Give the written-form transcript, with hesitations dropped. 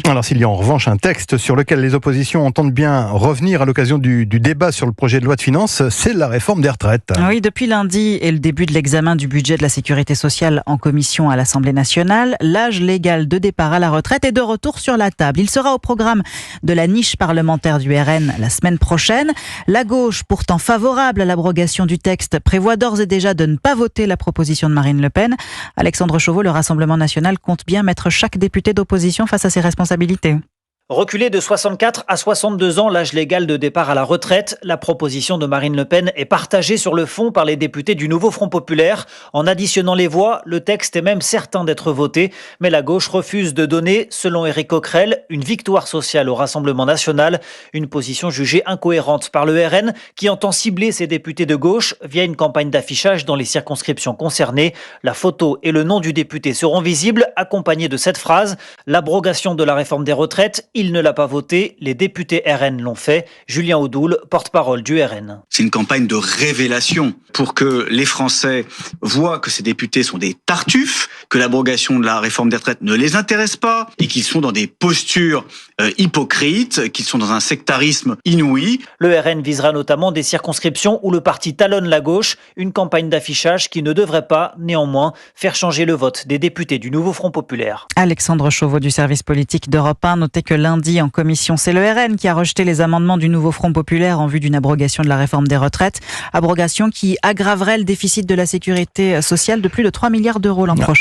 Alors s'il y a en revanche un texte sur lequel les oppositions entendent bien revenir à l'occasion du débat sur le projet de loi de finances, c'est la réforme des retraites. Oui, depuis lundi et le début de l'examen du budget de la sécurité sociale en commission à l'Assemblée nationale, l'âge légal de départ à la retraite est de retour sur la table. Il sera au programme de la niche parlementaire du RN la semaine prochaine. La gauche, pourtant favorable à l'abrogation du texte, prévoit d'ores et déjà de ne pas voter la proposition de Marine Le Pen. Alexandre Chauveau, le Rassemblement national compte bien mettre chaque député d'opposition face à ses responsabilités. Reculer de 64 à 62 ans l'âge légal de départ à la retraite, la proposition de Marine Le Pen est partagée sur le fond par les députés du Nouveau Front Populaire. En additionnant les voix, le texte est même certain d'être voté, mais la gauche refuse de donner, selon Éric Coquerel, une victoire sociale au Rassemblement national, une position jugée incohérente par le RN qui entend cibler ses députés de gauche via une campagne d'affichage dans les circonscriptions concernées. La photo et le nom du député seront visibles, accompagnés de cette phrase « L'abrogation de la réforme des retraites ». Il ne l'a pas voté, les députés RN l'ont fait. Julien Audoul, porte-parole du RN. C'est une campagne de révélation pour que les Français voient que ces députés sont des tartuffes, que l'abrogation de la réforme des retraites ne les intéresse pas et qu'ils sont dans des postures hypocrites, qu'ils sont dans un sectarisme inouï. Le RN visera notamment des circonscriptions où le parti talonne la gauche, une campagne d'affichage qui ne devrait pas, néanmoins, faire changer le vote des députés du Nouveau Front Populaire. Alexandre Chauveau du service politique d'Europe 1, notez que lundi en commission, c'est le RN qui a rejeté les amendements du Nouveau Front Populaire en vue d'une abrogation de la réforme des retraites. Abrogation qui aggraverait le déficit de la sécurité sociale de plus de 3 milliards d'euros l'an prochain.